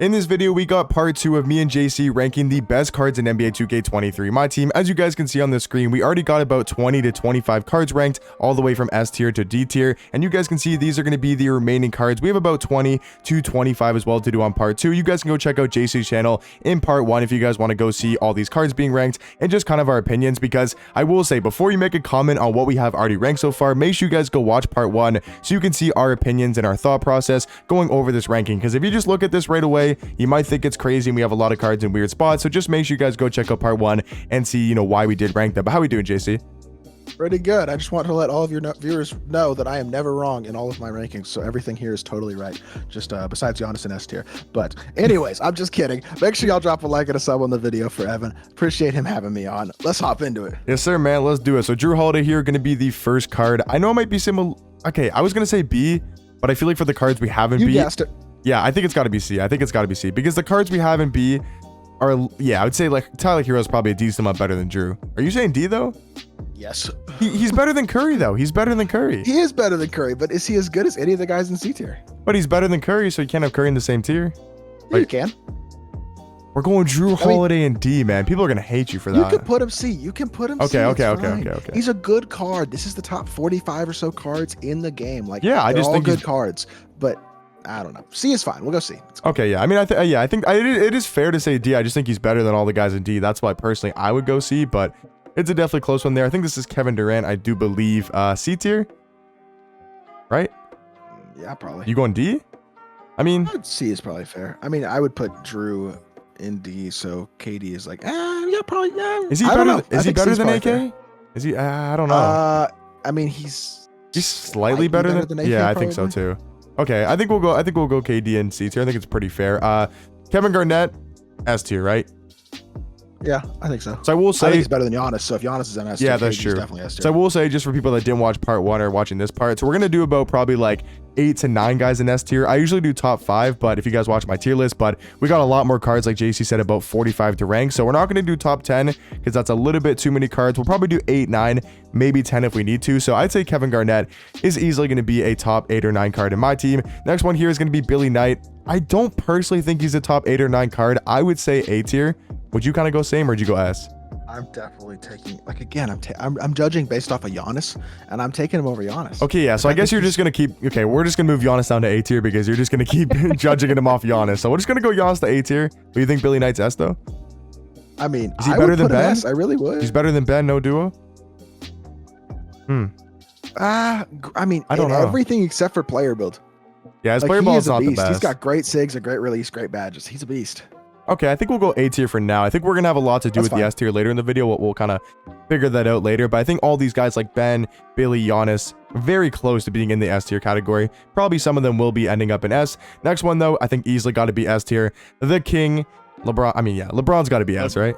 In this video, we got part 2 of me and JC ranking the best cards in NBA 2K23. My team, as you guys can see on the screen, we already got about 20 to 25 cards ranked, all the way from S tier to D tier, and you guys can see these are going to be the remaining cards. We have about 20 to 25 as well to do on part 2. You guys can go check out JC's channel in part 1 if you guys want to go see all these cards being ranked and just kind of our opinions, because I will say, before you make a comment on what we have already ranked so far, make sure you guys go watch part 1 so you can see our opinions and our thought process going over this ranking, because if you just look at this right away, you might think it's crazy and we have a lot of cards in weird spots. So just make sure you guys go check out part 1 and see, you know, why we did rank them. But how we doing, JC? Pretty good. I just want to let all of your viewers know that I am never wrong in all of my rankings, so everything here is totally right, just besides Giannis and S tier. But anyways, I'm just kidding. Make sure y'all drop a like and a sub on the video for Evan. Appreciate him having me on. Let's hop into it. Yes, sir, man. Let's do it. So Drew Holiday here going to be the first card. I know it might be similar. Okay, I was going to say B, but I feel like for the cards we have in B. You guessed it. Yeah, I think it's got to be C. I think it's got to be C because the cards we have in B are, yeah, I would say like Tyler Hero is probably a decent amount better than Drew. Are you saying D though? Yes. He's better than Curry though. He's better than Curry. He is better than Curry, but is he as good as any of the guys in C tier? But he's better than Curry, so you can't have Curry in the same tier. Yeah, you can. We're going Drew Holiday and D, man. People are gonna hate you for that. You can put him C. You can put him C. Okay. He's a good card. This is the top 45 or so cards in the game. Like, yeah, I just think good cards, but I don't know. C is fine. We'll go C. Okay, yeah. I mean, I think it is fair to say D. I just think he's better than all the guys in D. That's why personally I would go C, but it's a definitely close one there. I think this is Kevin Durant. I do believe C tier, right? Yeah, probably. You going D? I mean, C is probably fair. I mean, I would put Drew in D, so KD is like, yeah, probably. Yeah. Is he better? Is he better than AK? Fair. Is he? I don't know. I mean, he's slightly better than AK. Yeah, I think so too. Okay, I think we'll go KD and C tier. I think it's pretty fair. Kevin Garnett, S tier, right? Yeah, I think so. So I will say I think he's better than Giannis. So if Giannis is in S tier, yeah, that's true. Definitely S tier. So I will say, just for people that didn't watch part 1 or watching this part, so we're gonna do about probably like 8 to 9 guys in S tier. I usually do top 5, but if you guys watch my tier list, but we got a lot more cards, like JC said, about 45 to rank. So we're not gonna do top 10 because that's a little bit too many cards. We'll probably do 8, 9, maybe 10 if we need to. So I'd say Kevin Garnett is easily gonna be a top 8 or 9 card in my team. Next one here is gonna be Billy Knight. I don't personally think he's a top 8 or 9 card. I would say A tier. Would you kind of go same, or would you go S? I'm definitely taking, like, again, I'm judging based off of Giannis, and I'm taking him over Giannis. Okay, yeah, so I guess you're just going to keep, okay, we're just going to move Giannis down to A tier because you're just going to keep judging him off Giannis. So we're just going to go Giannis to A tier. Do you think Billy Knight's S, though? I mean, is he better than Ben? I really would. He's better than Ben, no duo? I mean, I don't know. Everything except for player build. Yeah, his player build is not the best. He's got great SIGs, a great release, great badges. He's a beast. Okay, I think we'll go A tier for now. I think we're going to have a lot to do with the S tier later in the video. We'll kind of figure that out later. But I think all these guys like Ben, Billy, Giannis, very close to being in the S tier category. Probably some of them will be ending up in S. Next one, though, I think easily got to be S tier. The King, LeBron. I mean, yeah, LeBron's got to be S, right?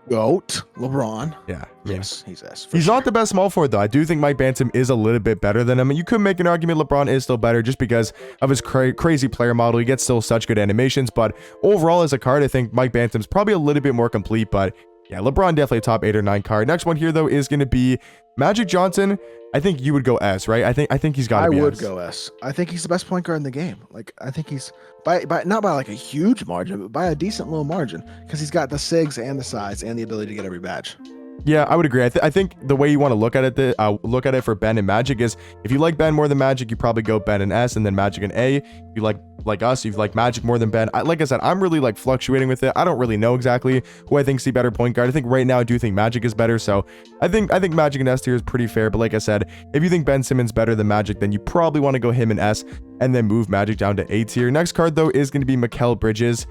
GOAT, LeBron. Yeah. Yes, he's S. He's not the best small forward, though. I do think Mike Bantam is a little bit better than him. And you could make an argument LeBron is still better just because of his crazy player model. He gets still such good animations. But overall, as a card, I think Mike Bantam's probably a little bit more complete. But yeah, LeBron definitely a top 8 or 9 card. Next one here, though, is going to be Magic Johnson. I think you would go S, right? I think he's got to be S. I would go S. I think he's the best point guard in the game. Like, I think he's by not by like a huge margin, but by a decent little margin, because he's got the SIGs and the size and the ability to get every badge. Yeah, I would agree. I think the way you want to look at it, for Ben and Magic is, if you like Ben more than Magic, you probably go Ben and S, and then Magic and A. If you like us, you like Magic more than Ben. Like I said, I'm really like fluctuating with it. I don't really know exactly who I think's the better point guard. I think right now I do think Magic is better. So I think Magic and S tier is pretty fair. But like I said, if you think Ben Simmons better than Magic, then you probably want to go him in S and then move Magic down to A tier. Next card though is going to be Mikal Bridges.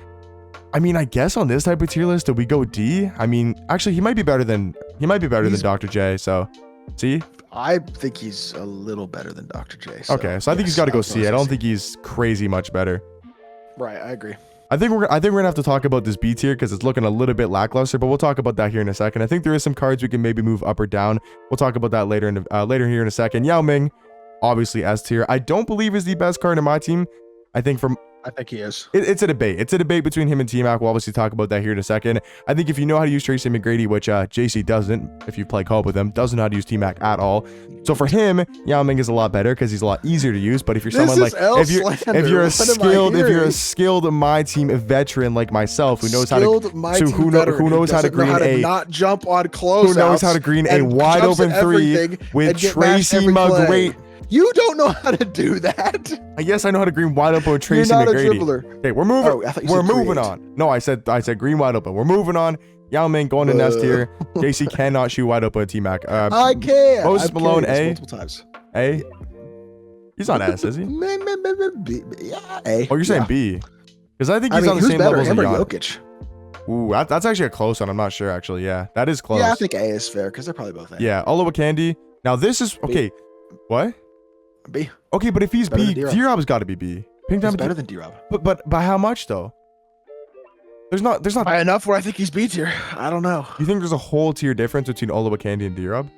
I mean, I guess on this type of tier list, do we go D? I mean, actually, he might be better than Dr. J. So, C? I think he's a little better than Dr. J. So, okay, so I think he's got to go C. I don't think he's crazy much better. Right, I agree. I think we're gonna have to talk about this B tier because it's looking a little bit lackluster, but we'll talk about that here in a second. I think there is some cards we can maybe move up or down. We'll talk about that later here in a second. Yao Ming, obviously S tier. I don't believe is the best card in my team. I think I think he is. It's a debate. It's a debate between him and T-Mac. We'll obviously talk about that here in a second. I think if you know how to use Tracy McGrady, which JC doesn't, if you play co-op with him, doesn't know how to use T-Mac at all. So for him, Yao Ming is a lot better because he's a lot easier to use. But if you're someone like, if you're a skilled Myteam veteran like myself, who knows how to green a not jump on close, who knows how to green a wide open 3 with Tracy McGrady. You don't know how to do that. Yes, I know how to green wide open with Tracy You're not McGrady. a dribbler. Okay, we're moving. Oh, we're moving on. No, I said green wide open. We're moving on. Yao Ming going to nest here. JC cannot shoot wide open with T-Mac. I can. Moses Malone, A. Multiple times. A. He's not S, is he? Yeah, A. Oh, you're saying B? Because I think he's on the same level as Jokic. Ooh, that's actually a close one. I'm not sure, actually. Yeah, that is close. Yeah, I think A is fair because they're probably both A. Yeah, Candy. Now, this is... Okay. B. What? B. Okay, but if he's better B, D-Rob's got to be B. He's better than D-Rob. But by how much, though? There's not by enough where I think he's B tier. I don't know. You think there's a whole tier difference between Candy and D-Rob?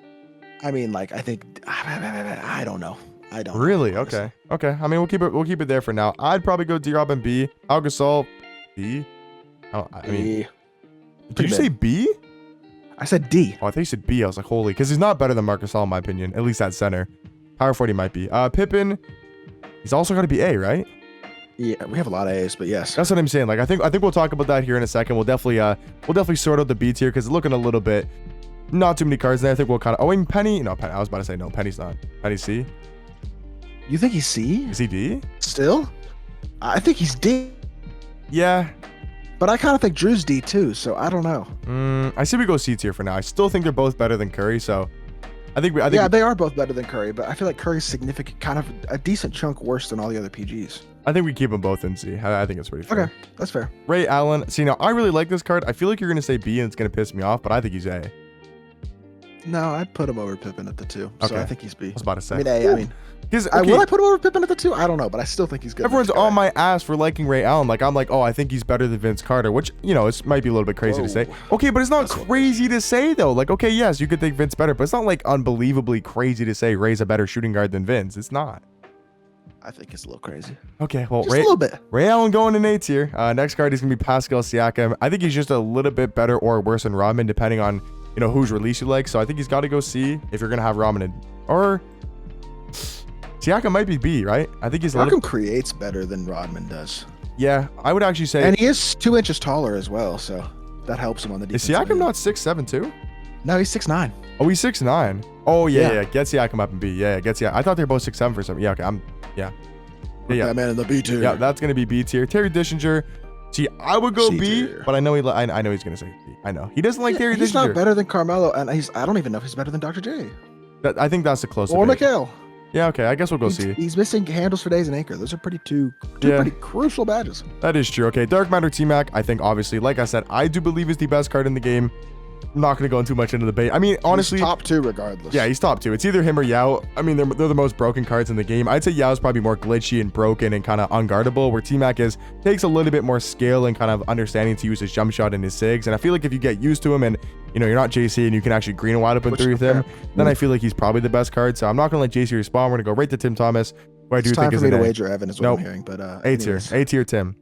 I mean, like, I think... I don't know. I don't really know, okay I mean, we'll keep it there for now. I'd probably go D-Rob and B. Al Gasol B. Oh, I mean, did you say B? I said D. Oh, I thought you said B. I was like, holy, because he's not better than Marc Gasol in my opinion, at least at center. Power 40 might be. Pippen, he's also got to be A, right? Yeah, we have a lot of A's, but yes. That's what I'm saying. Like, I think we'll talk about that here in a second. We'll definitely sort out the B tier because it's looking a little bit not too many cards there. I think we'll kind of. Oh, and Penny. No, Penny. I was about to say no. Penny's not. Penny's C. You think he's C? Is he D? Still? I think he's D. Yeah. But I kind of think Drew's D too, so I don't know. I say we go C tier for now. I still think they're both better than Curry, so I think they are both better than Curry, but I feel like Curry's significant, kind of a decent chunk worse than all the other PGs. I think we keep them both in C. I think it's pretty fair. Okay, that's fair. Ray Allen. See, now I really like this card. I feel like you're going to say B and it's going to piss me off, but I think he's A. No, I'd put him over Pippen at the 2. So I think he's B. I was about to say. I mean, A, I mean. Will I put him over Pippen at the 2? I don't know, but I still think he's good. Everyone's on my ass for liking Ray Allen. Like, I'm like, oh, I think he's better than Vince Carter, which, it might be a little bit crazy to say. Okay, but it's not crazy to say, though. Like, okay, yes, you could think Vince better, but it's not, like, unbelievably crazy to say Ray's a better shooting guard than Vince. It's not. I think it's a little crazy. Okay, well, just a little bit. Ray Allen going in A tier. Next card is going to be Pascal Siakam. I think he's just a little bit better or worse than Rodman, depending on, whose release you like. So I think he's got to go C if you're going to have Rodman in. Or Siakam might be B, right? I think he's Siakam creates better than Rodman does. Yeah, I would actually say. And he is 2 inches taller as well, so that helps him on the defense. Is Siakam not 6'7" too? No, he's 6'9". Oh, he's 6'9". Oh, yeah. Get Siakam up in B. Yeah, get Siakam. I thought they were both 6'7" for some. Yeah, okay. Yeah. That man in the B tier. Yeah, that's gonna be B tier. Terry Dishinger. See, I would go B, but I know I know he's gonna say B. I know he doesn't like Terry Dishinger. He's not better than Carmelo, and I don't even know if he's better than Dr. J. I think that's the closest. Or Mikhail. Yeah, okay. I guess we'll go C. He's missing handles for days and anchor. Those are two pretty crucial badges. That is true. Okay, Dark Matter T-Mac. I think obviously, like I said, I do believe is the best card in the game. I'm not going to go too much into the debate. I mean, honestly, he's top 2 regardless. Yeah, he's top 2. It's either him or Yao. I mean, they're the most broken cards in the game. I'd say Yao's probably more glitchy and broken and kind of unguardable, where T-Mac takes a little bit more skill and kind of understanding to use his jump shot and his sigs. And I feel like if you get used to him and you're not JC and you can actually green a wide open 3 with him, then I feel like he's probably the best card. So I'm not going to let JC respond. We're going to go right to Tim Thomas, who I do think is an A. It's time for me to wager Evan is what I'm hearing, but A tier. A tier Tim.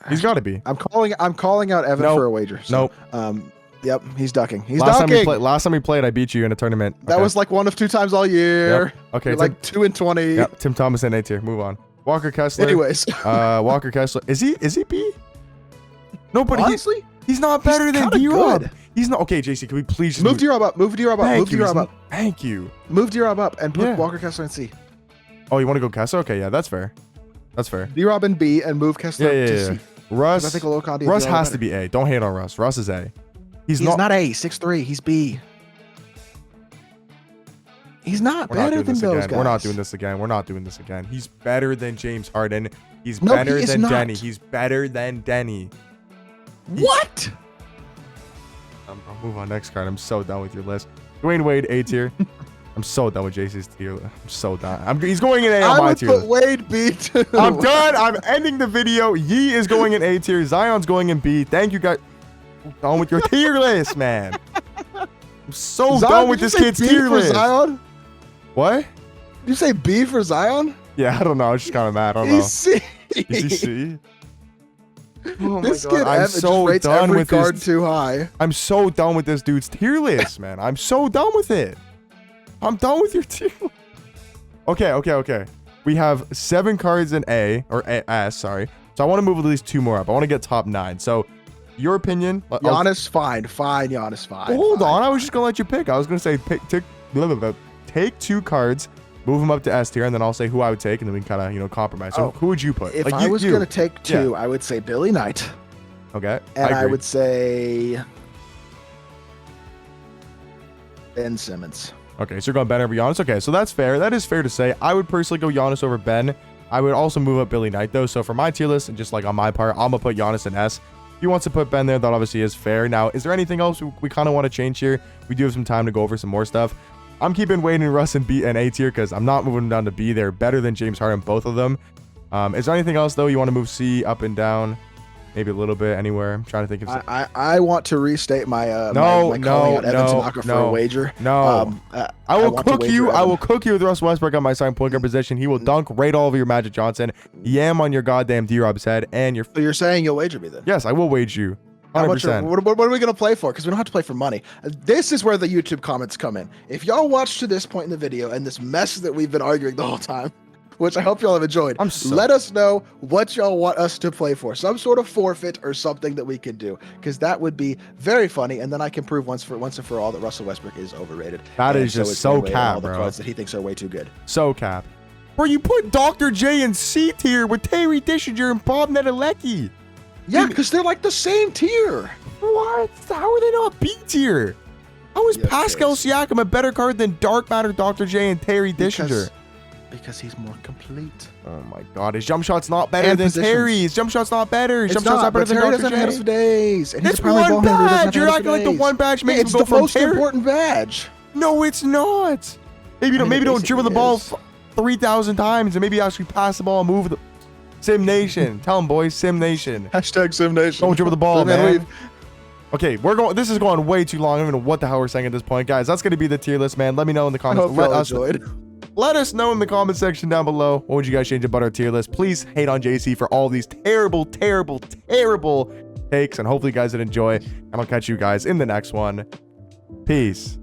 He's got to be. I'm calling out Evan for a wager. So, Yep, he's ducking. Last time we played, I beat you in a tournament. That was like 1 of 2 times all year. Yep. Okay, You're like 2-20. Yep, Tim Thomas in A tier. Move on. Walker Kessler. Anyways, Walker Kessler. Is he B? No, but honestly, he's not better than D-Rob. He's not. Okay, JC, can we please just move D-Rob up? Move D-Rob up. Move D-Rob up. Thank you. Move D-Rob up and put Walker Kessler in C. Oh, you want to go Kessler? Okay, yeah, that's fair. That's fair. D-Rob in B and move Kessler to C. Russ. I think Russ has to be A. Don't hate on Russ. Russ is A. He's not A. 6'3". He's B. He's not better than those guys. We're not doing this again. He's better than James Harden. He's better than Denny. He's better than Denny. What? I'll move on next card. I'm so done with your list. Dwayne Wade, A tier. I'm so done with JC's tier. I'm so done. He's going in A on my tier. I would put Wade B too. I'm done. I'm ending the video. Yee is going in A tier. Zion's going in B. Thank you guys. I'm done with your tier list, man. I'm so done with this kid's tier list. Zion? What? Did you say B for Zion? Yeah, I don't know. I was just kind of mad. I don't know. ECC. Oh my This god, kid I'm Evan just so rates done every with card this. too high. I'm so done with this dude's tier list, man. I'm so done with it. I'm done with your tier. Okay. We have 7 cards in A, or S, sorry. So I want to move at least 2 more up. I want to get top 9. So, your opinion? Giannis, fine, Giannis, fine. Well, hold fine. on. I was just going to let you pick. I was going to say take 2 cards, move them up to S tier, and then I'll say who I would take, and then we can kind of, compromise. So, who would you put? If Like, I was you. going to take 2, I would say Billy Knight. Okay. And I agree. would say Ben Simmons. Okay, so you're going Ben over Giannis. Okay, so that's fair. That is fair to say. I would personally go Giannis over Ben. I would also move up Billy Knight, though. So for my tier list, and just like on my part, I'm going to put Giannis in S. If he wants to put Ben there, that obviously is fair. Now, is there anything else we kind of want to change here? We do have some time to go over some more stuff. I'm keeping Wade and Russ in B and A tier because I'm not moving them down to B. They're better than James Harden, both of them. Is there anything else, though, you want to move C up and down? Maybe a little bit anywhere. I'm trying to think of. I want to restate my calling out Evan Tanaka for a wager. No, I will cook you. Evan. I will cook you with Russ Westbrook on my second point guard position. He will dunk right all over your Magic Johnson. Yam on your goddamn D-Rob's head, and your. So you're saying you'll wager me then? Yes, I will wage you. 100%. What are we going to play for? Because we don't have to play for money. This is where the YouTube comments come in. If y'all watched to this point in the video and this mess that we've been arguing the whole time, which I hope y'all have enjoyed, let us know what y'all want us to play for. Some sort of forfeit or something that we could do, because that would be very funny, and then I can prove once and for all that Russell Westbrook is overrated. That is just so cap, all the bro. cards that he thinks are way too good. So cap. Bro, you put Dr. J in C tier with Terry Dishinger and Bob Nedelecki. Yeah, because they're like the same tier. What? How are they not B tier? How is Pascal Siakam a better card than Dark Matter, Dr. J, and Terry Dishinger? Because he's more complete. Oh my god, his jump shot's not better than Terry's. Jump shot's not better. His jump shot's not better than Terry Dr. doesn't have J. head of days. And It's one badge. You're acting like the one badge makes it's him go the from most Terry. important badge. No, it's not. Maybe don't dribble the ball 3,000 times and maybe actually pass the ball and move the Sim Nation. Tell them, boys, Sim Nation. Hashtag Sim Nation. Don't dribble the ball, man. Okay, this is going way too long. I don't even know what the hell we're saying at this point. Guys, that's going to be the tier list, man. Let me know in the comments. Let us know in the comment section down below. What would you guys change about our tier list? Please hate on JC for all these terrible takes. And hopefully you guys did enjoy. And I'll catch you guys in the next one. Peace.